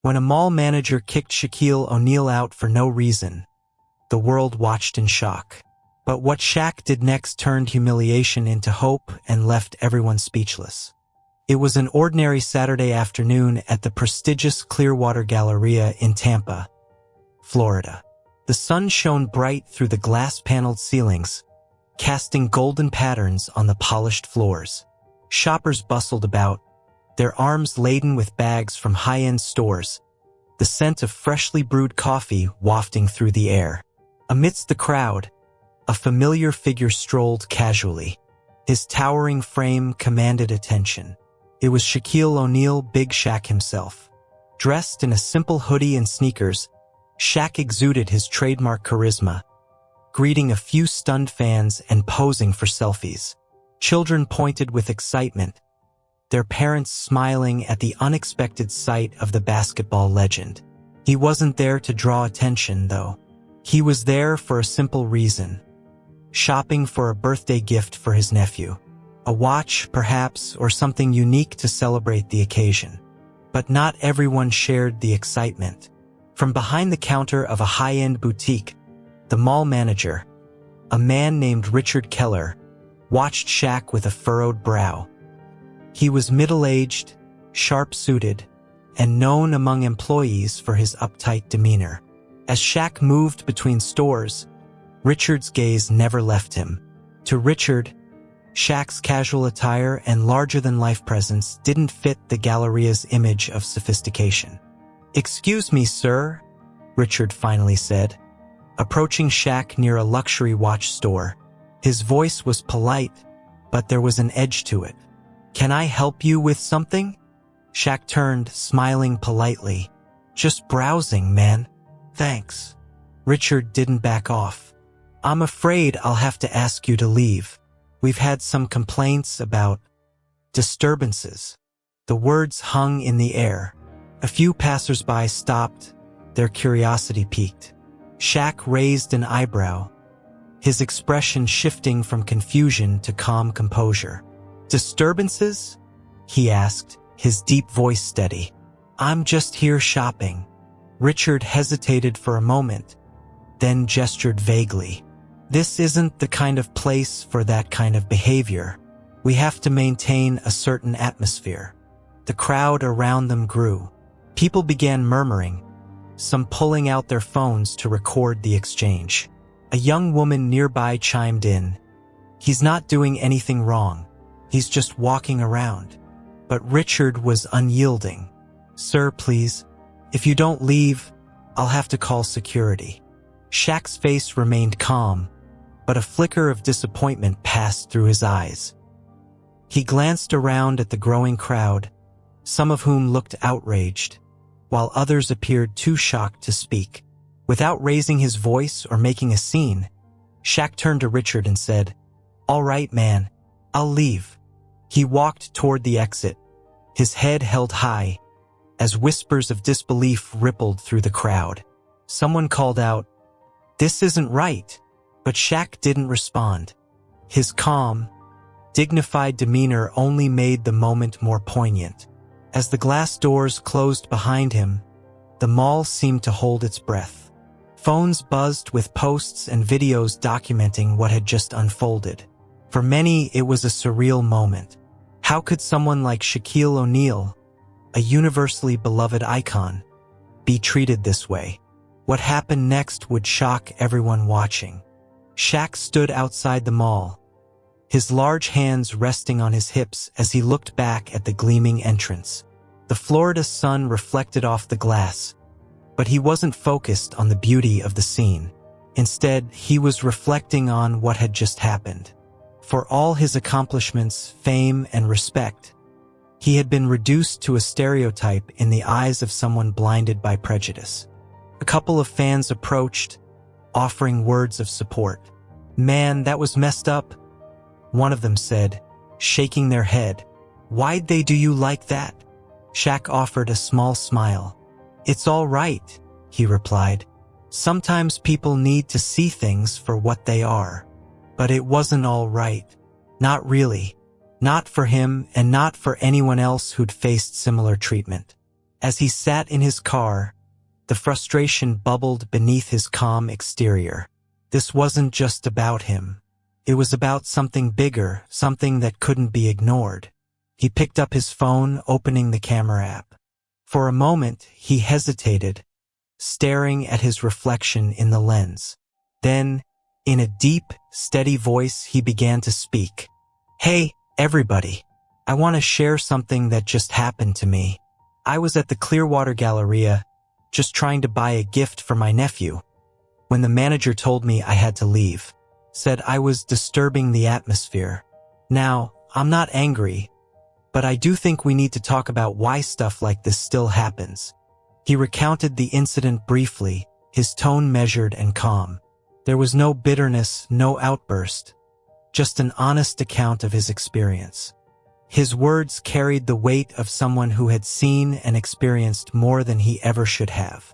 When a mall manager kicked Shaquille O'Neal out for no reason, the world watched in shock. But what Shaq did next turned humiliation into hope and left everyone speechless. It was an ordinary Saturday afternoon at the prestigious Clearwater Galleria in Tampa, Florida. The sun shone bright through the glass-paneled ceilings, casting golden patterns on the polished floors. Shoppers bustled about, their arms laden with bags from high-end stores, the scent of freshly brewed coffee wafting through the air. Amidst the crowd, a familiar figure strolled casually. His towering frame commanded attention. It was Shaquille O'Neal, Big Shaq himself. Dressed in a simple hoodie and sneakers, Shaq exuded his trademark charisma, greeting a few stunned fans and posing for selfies. Children pointed with excitement, their parents smiling at the unexpected sight of the basketball legend. He wasn't there to draw attention, though. He was there for a simple reason: shopping for a birthday gift for his nephew. A watch, perhaps, or something unique to celebrate the occasion. But not everyone shared the excitement. From behind the counter of a high-end boutique, the mall manager, a man named Richard Keller, watched Shaq with a furrowed brow. He was middle-aged, sharp-suited, and known among employees for his uptight demeanor. As Shaq moved between stores, Richard's gaze never left him. To Richard, Shaq's casual attire and larger-than-life presence didn't fit the Galleria's image of sophistication. "Excuse me, sir," Richard finally said, approaching Shaq near a luxury watch store. His voice was polite, but there was an edge to it. "Can I help you with something?" Shaq turned, smiling politely. "Just browsing, man. Thanks." Richard didn't back off. "I'm afraid I'll have to ask you to leave. We've had some complaints about disturbances." The words hung in the air. A few passers-by stopped, their curiosity piqued. Shaq raised an eyebrow, his expression shifting from confusion to calm composure. "Disturbances?" he asked, his deep voice steady. "I'm just here shopping." Richard hesitated for a moment, then gestured vaguely. "This isn't the kind of place for that kind of behavior. We have to maintain a certain atmosphere." The crowd around them grew. People began murmuring, some pulling out their phones to record the exchange. A young woman nearby chimed in. "He's not doing anything wrong. He's just walking around." But Richard was unyielding. "Sir, please. If you don't leave, I'll have to call security." Shaq's face remained calm, but a flicker of disappointment passed through his eyes. He glanced around at the growing crowd, some of whom looked outraged, while others appeared too shocked to speak. Without raising his voice or making a scene, Shaq turned to Richard and said, "All right, man, I'll leave." He walked toward the exit, his head held high, as whispers of disbelief rippled through the crowd. Someone called out, "This isn't right," but Shaq didn't respond. His calm, dignified demeanor only made the moment more poignant. As the glass doors closed behind him, the mall seemed to hold its breath. Phones buzzed with posts and videos documenting what had just unfolded. For many, it was a surreal moment. How could someone like Shaquille O'Neal, a universally beloved icon, be treated this way? What happened next would shock everyone watching. Shaq stood outside the mall, his large hands resting on his hips as he looked back at the gleaming entrance. The Florida sun reflected off the glass, but he wasn't focused on the beauty of the scene. Instead, he was reflecting on what had just happened. For all his accomplishments, fame, and respect, he had been reduced to a stereotype in the eyes of someone blinded by prejudice. A couple of fans approached, offering words of support. "Man, that was messed up," one of them said, shaking their head. "Why'd they do you like that?" Shaq offered a small smile. "It's all right," he replied. "Sometimes people need to see things for what they are." But it wasn't all right. Not really. Not for him and not for anyone else who'd faced similar treatment. As he sat in his car, the frustration bubbled beneath his calm exterior. This wasn't just about him. It was about something bigger, something that couldn't be ignored. He picked up his phone, opening the camera app. For a moment, he hesitated, staring at his reflection in the lens. Then, in a deep, steady voice, he began to speak. "Hey, everybody. I want to share something that just happened to me. I was at the Clearwater Galleria, just trying to buy a gift for my nephew, when the manager told me I had to leave. Said I was disturbing the atmosphere. Now, I'm not angry, but I do think we need to talk about why stuff like this still happens." He recounted the incident briefly, his tone measured and calm. There was no bitterness, no outburst, just an honest account of his experience. His words carried the weight of someone who had seen and experienced more than he ever should have.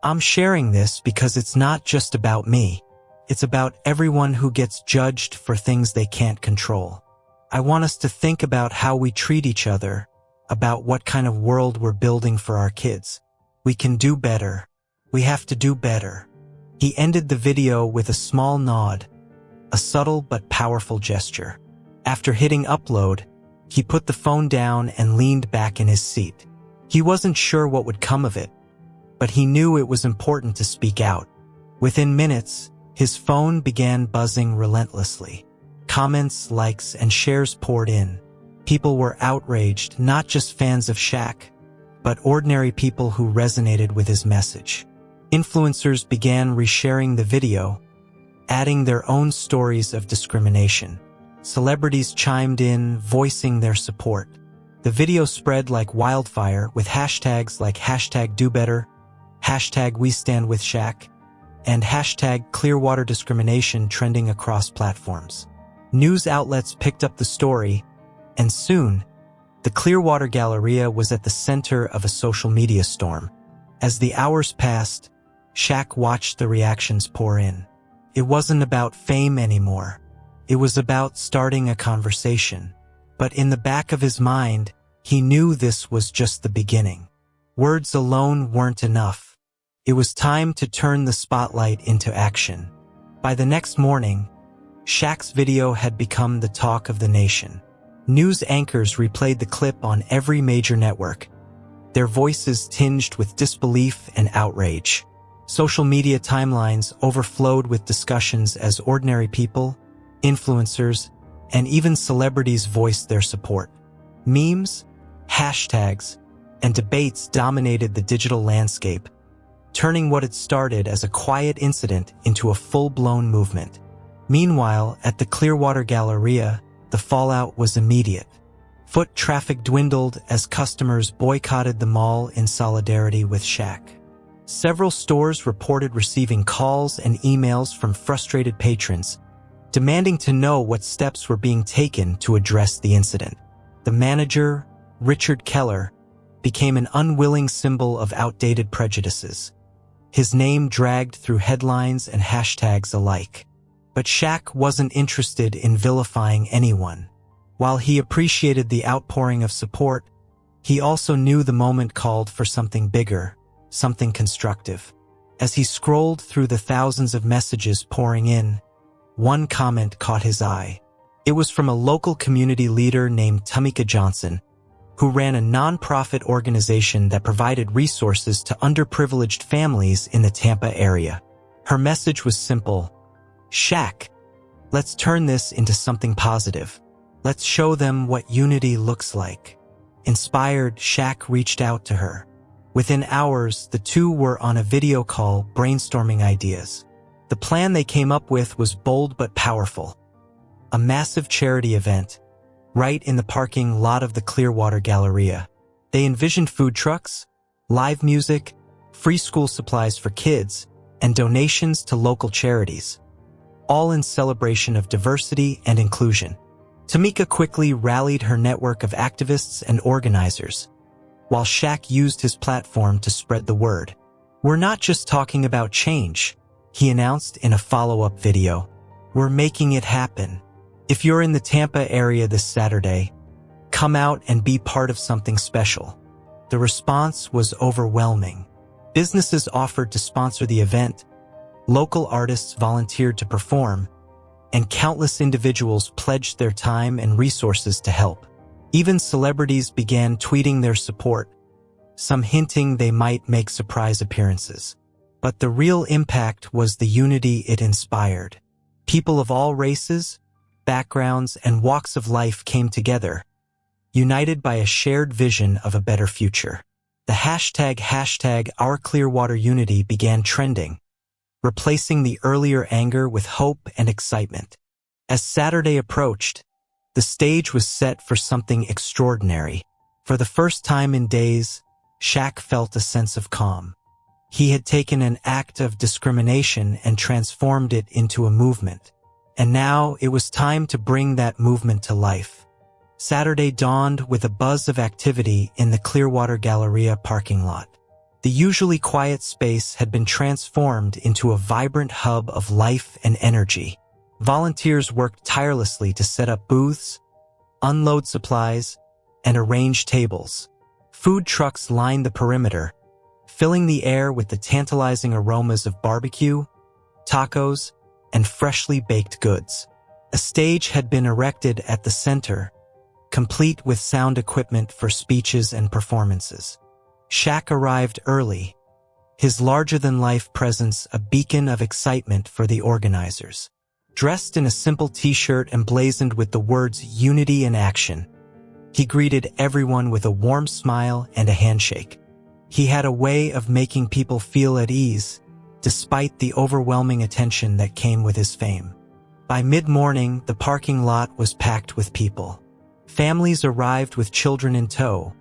"I'm sharing this because it's not just about me. It's about everyone who gets judged for things they can't control. I want us to think about how we treat each other, about what kind of world we're building for our kids. We can do better. We have to do better." He ended the video with a small nod, a subtle but powerful gesture. After hitting upload, he put the phone down and leaned back in his seat. He wasn't sure what would come of it, but he knew it was important to speak out. Within minutes, his phone began buzzing relentlessly. Comments, likes, and shares poured in. People were outraged, not just fans of Shaq, but ordinary people who resonated with his message. Influencers began resharing the video, adding their own stories of discrimination. Celebrities chimed in, voicing their support. The video spread like wildfire, with hashtags like #DoBetter, #WeStandWithShaq, and #ClearwaterDiscrimination trending across platforms. News outlets picked up the story, and soon, the Clearwater Galleria was at the center of a social media storm. As the hours passed, Shaq watched the reactions pour in. It wasn't about fame anymore. It was about starting a conversation. But in the back of his mind, he knew this was just the beginning. Words alone weren't enough. It was time to turn the spotlight into action. By the next morning, Shaq's video had become the talk of the nation. News anchors replayed the clip on every major network, their voices tinged with disbelief and outrage. Social media timelines overflowed with discussions as ordinary people, influencers, and even celebrities voiced their support. Memes, hashtags, and debates dominated the digital landscape, turning what had started as a quiet incident into a full-blown movement. Meanwhile, at the Clearwater Galleria, the fallout was immediate. Foot traffic dwindled as customers boycotted the mall in solidarity with Shaq. Several stores reported receiving calls and emails from frustrated patrons, demanding to know what steps were being taken to address the incident. The manager, Richard Keller, became an unwilling symbol of outdated prejudices. His name dragged through headlines and hashtags alike. But Shaq wasn't interested in vilifying anyone. While he appreciated the outpouring of support, he also knew the moment called for something bigger, something constructive. As he scrolled through the thousands of messages pouring in, one comment caught his eye. It was from a local community leader named Tamika Johnson, who ran a nonprofit organization that provided resources to underprivileged families in the Tampa area. Her message was simple: "Shaq, let's turn this into something positive. Let's show them what unity looks like." Inspired, Shaq reached out to her. Within hours, the two were on a video call brainstorming ideas. The plan they came up with was bold but powerful. A massive charity event, right in the parking lot of the Clearwater Galleria. They envisioned food trucks, live music, free school supplies for kids, and donations to local charities, all in celebration of diversity and inclusion. Tamika quickly rallied her network of activists and organizers, while Shaq used his platform to spread the word. "We're not just talking about change," he announced in a follow-up video. "We're making it happen. If you're in the Tampa area this Saturday, come out and be part of something special." The response was overwhelming. Businesses offered to sponsor the event, local artists volunteered to perform, and countless individuals pledged their time and resources to help. Even celebrities began tweeting their support, some hinting they might make surprise appearances. But the real impact was the unity it inspired. People of all races, backgrounds, and walks of life came together, united by a shared vision of a better future. The hashtag #OurClearwaterUnity began trending, replacing the earlier anger with hope and excitement. As Saturday approached, the stage was set for something extraordinary. For the first time in days, Shaq felt a sense of calm. He had taken an act of discrimination and transformed it into a movement. And now it was time to bring that movement to life. Saturday dawned with a buzz of activity in the Clearwater Galleria parking lot. The usually quiet space had been transformed into a vibrant hub of life and energy. Volunteers worked tirelessly to set up booths, unload supplies, and arrange tables. Food trucks lined the perimeter, filling the air with the tantalizing aromas of barbecue, tacos, and freshly baked goods. A stage had been erected at the center, complete with sound equipment for speeches and performances. Shaq arrived early, his larger-than-life presence a beacon of excitement for the organizers. Dressed in a simple t-shirt emblazoned with the words "Unity in Action," he greeted everyone with a warm smile and a handshake. He had a way of making people feel at ease, despite the overwhelming attention that came with his fame. By mid-morning, the parking lot was packed with people. Families arrived with children in tow,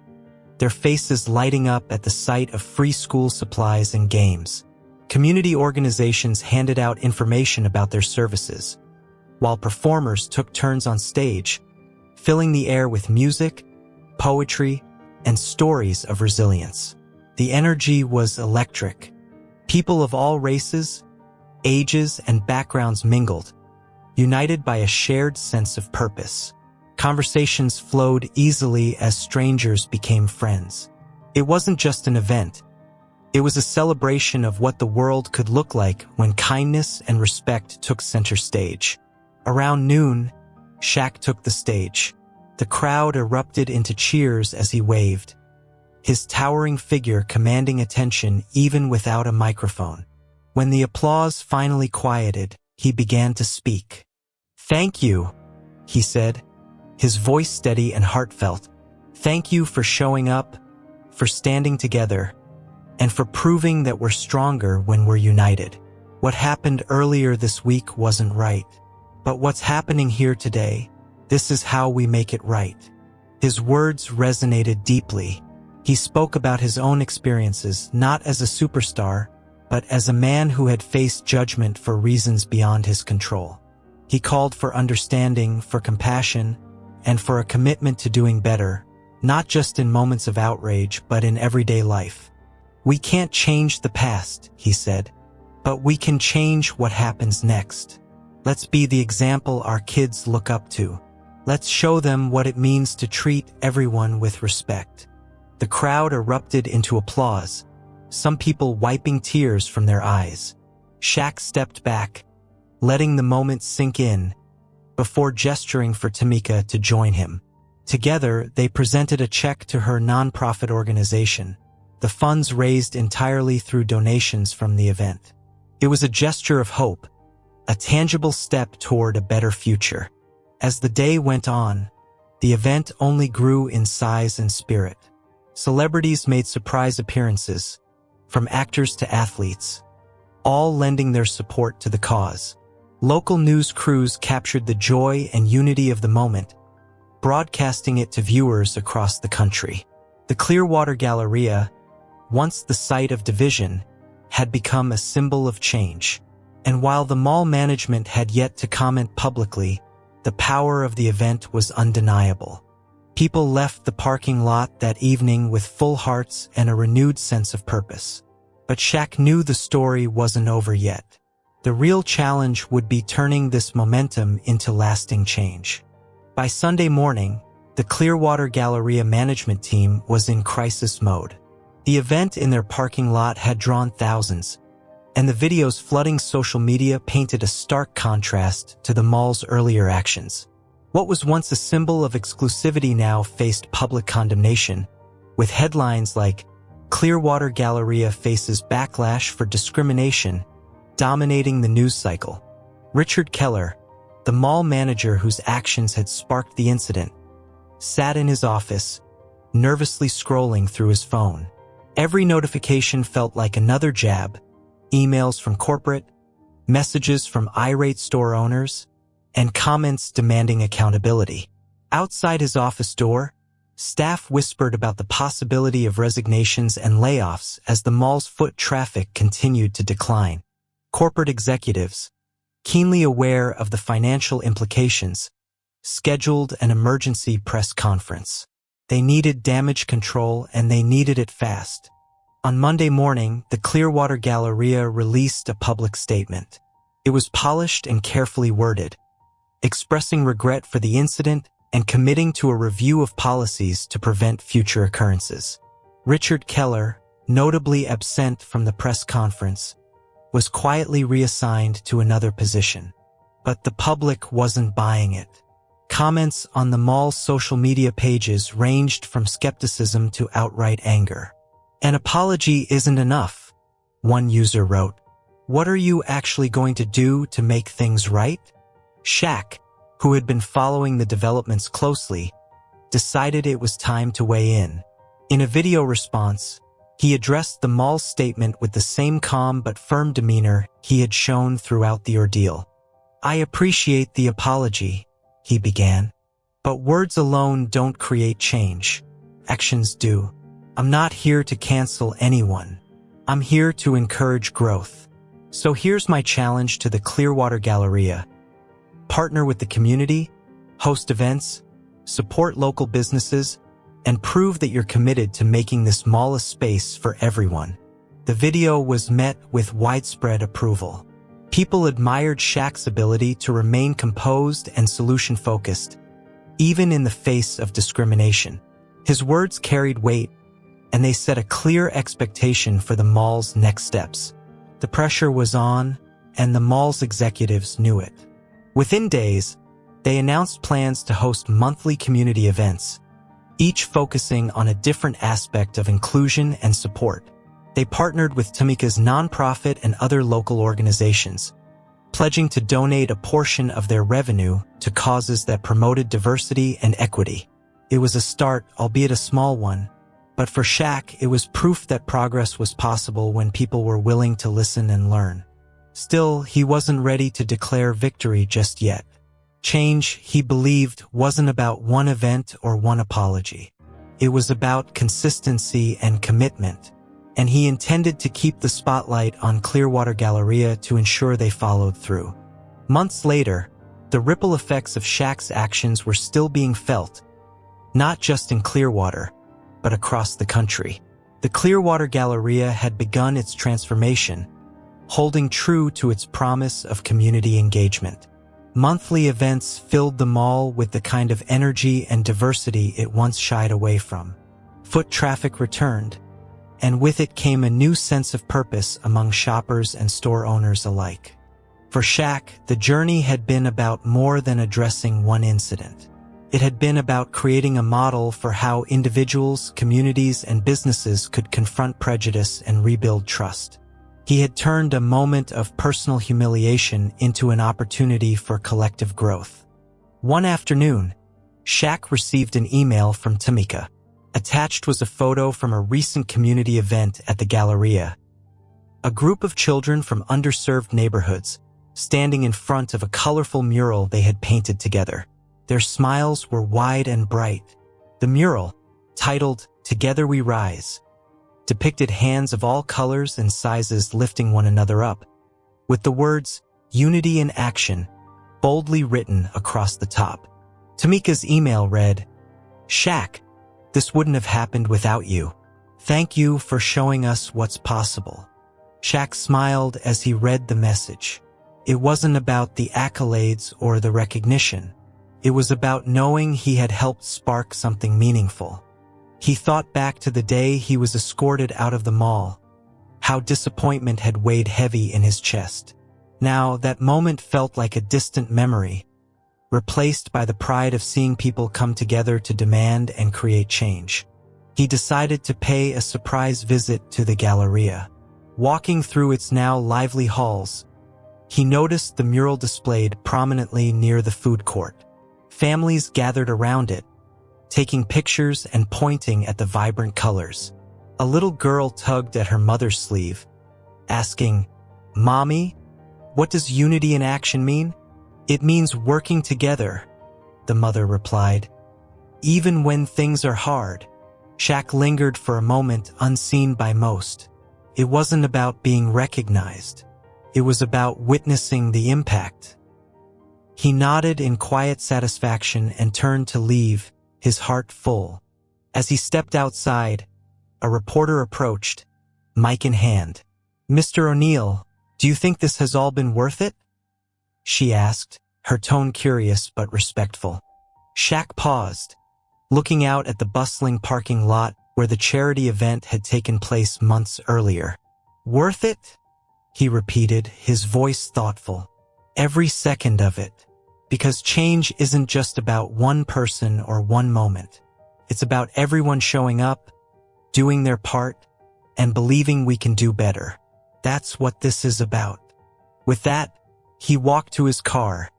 their faces lighting up at the sight of free school supplies and games. Community organizations handed out information about their services, while performers took turns on stage, filling the air with music, poetry, and stories of resilience. The energy was electric. People of all races, ages, and backgrounds mingled, united by a shared sense of purpose. Conversations flowed easily as strangers became friends. It wasn't just an event. It was a celebration of what the world could look like when kindness and respect took center stage. Around noon, Shaq took the stage. The crowd erupted into cheers as he waved, his towering figure commanding attention even without a microphone. When the applause finally quieted, he began to speak. "Thank you," he said, his voice steady and heartfelt. "Thank you for showing up, for standing together, and for proving that we're stronger when we're united. What happened earlier this week wasn't right. But what's happening here today, this is how we make it right." His words resonated deeply. He spoke about his own experiences, not as a superstar, but as a man who had faced judgment for reasons beyond his control. He called for understanding, for compassion, and for a commitment to doing better, not just in moments of outrage, but in everyday life. "We can't change the past," he said, "but we can change what happens next. Let's be the example our kids look up to. Let's show them what it means to treat everyone with respect." The crowd erupted into applause, some people wiping tears from their eyes. Shaq stepped back, letting the moment sink in, before gesturing for Tamika to join him. Together, they presented a check to her nonprofit organization, the funds raised entirely through donations from the event. It was a gesture of hope, a tangible step toward a better future. As the day went on, the event only grew in size and spirit. Celebrities made surprise appearances, from actors to athletes, all lending their support to the cause. Local news crews captured the joy and unity of the moment, broadcasting it to viewers across the country. The Clearwater Galleria, once the site of division, had become a symbol of change. And while the mall management had yet to comment publicly, the power of the event was undeniable. People left the parking lot that evening with full hearts and a renewed sense of purpose. But Shaq knew the story wasn't over yet. The real challenge would be turning this momentum into lasting change. By Sunday morning, the Clearwater Galleria management team was in crisis mode. The event in their parking lot had drawn thousands, and the videos flooding social media painted a stark contrast to the mall's earlier actions. What was once a symbol of exclusivity now faced public condemnation, with headlines like "Clearwater Galleria faces backlash for discrimination" dominating the news cycle. Richard Keller, the mall manager whose actions had sparked the incident, sat in his office, nervously scrolling through his phone. Every notification felt like another jab: emails from corporate, messages from irate store owners, and comments demanding accountability. Outside his office door, staff whispered about the possibility of resignations and layoffs as the mall's foot traffic continued to decline. Corporate executives, keenly aware of the financial implications, scheduled an emergency press conference. They needed damage control, and they needed it fast. On Monday morning, the Clearwater Galleria released a public statement. It was polished and carefully worded, expressing regret for the incident and committing to a review of policies to prevent future occurrences. Richard Keller, notably absent from the press conference, was quietly reassigned to another position. But the public wasn't buying it. Comments on the mall's social media pages ranged from skepticism to outright anger. "An apology isn't enough," one user wrote. "What are you actually going to do to make things right?" Shaq, who had been following the developments closely, decided it was time to weigh in. In a video response, he addressed the mall's statement with the same calm but firm demeanor he had shown throughout the ordeal. "I appreciate the apology," he began, "but words alone don't create change. Actions do. I'm not here to cancel anyone. I'm here to encourage growth. So here's my challenge to the Clearwater Galleria. Partner with the community, host events, support local businesses, and prove that you're committed to making this mall a space for everyone." The video was met with widespread approval. People admired Shaq's ability to remain composed and solution-focused, even in the face of discrimination. His words carried weight, and they set a clear expectation for the mall's next steps. The pressure was on, and the mall's executives knew it. Within days, they announced plans to host monthly community events, each focusing on a different aspect of inclusion and support. They partnered with Tamika's nonprofit and other local organizations, pledging to donate a portion of their revenue to causes that promoted diversity and equity. It was a start, albeit a small one, but for Shaq, it was proof that progress was possible when people were willing to listen and learn. Still, he wasn't ready to declare victory just yet. Change, he believed, wasn't about one event or one apology. It was about consistency and commitment, and he intended to keep the spotlight on Clearwater Galleria to ensure they followed through. Months later, the ripple effects of Shaq's actions were still being felt, not just in Clearwater, but across the country. The Clearwater Galleria had begun its transformation, holding true to its promise of community engagement. Monthly events filled the mall with the kind of energy and diversity it once shied away from. Foot traffic returned, and with it came a new sense of purpose among shoppers and store owners alike. For Shaq, the journey had been about more than addressing one incident. It had been about creating a model for how individuals, communities, and businesses could confront prejudice and rebuild trust. He had turned a moment of personal humiliation into an opportunity for collective growth. One afternoon, Shaq received an email from Tamika. Attached was a photo from a recent community event at the Galleria. A group of children from underserved neighborhoods, standing in front of a colorful mural they had painted together. Their smiles were wide and bright. The mural, titled "Together We Rise," depicted hands of all colors and sizes lifting one another up, with the words "Unity in Action" boldly written across the top. Tamika's email read, "Shaq, this wouldn't have happened without you. Thank you for showing us what's possible." Shaq smiled as he read the message. It wasn't about the accolades or the recognition. It was about knowing he had helped spark something meaningful. He thought back to the day he was escorted out of the mall, how disappointment had weighed heavy in his chest. Now, that moment felt like a distant memory, replaced by the pride of seeing people come together to demand and create change. He decided to pay a surprise visit to the Galleria. Walking through its now lively halls, he noticed the mural displayed prominently near the food court. Families gathered around it, taking pictures and pointing at the vibrant colors. A little girl tugged at her mother's sleeve, asking, "Mommy, what does unity in action mean?" "It means working together," the mother replied. "Even when things are hard." Shaq lingered for a moment, unseen by most. It wasn't about being recognized. It was about witnessing the impact. He nodded in quiet satisfaction and turned to leave, his heart full. As he stepped outside, a reporter approached, mic in hand. "Mr. O'Neill, do you think this has all been worth it?" she asked, her tone curious but respectful. Shaq paused, looking out at the bustling parking lot where the charity event had taken place months earlier. "Worth it?" he repeated, his voice thoughtful. "Every second of it. Because change isn't just about one person or one moment. It's about everyone showing up, doing their part, and believing we can do better. That's what this is about." With that, he walked to his car,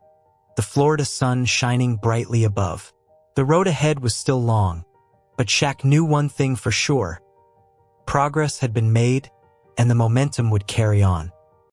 the Florida sun shining brightly above. The road ahead was still long, but Shaq knew one thing for sure. Progress had been made, and the momentum would carry on.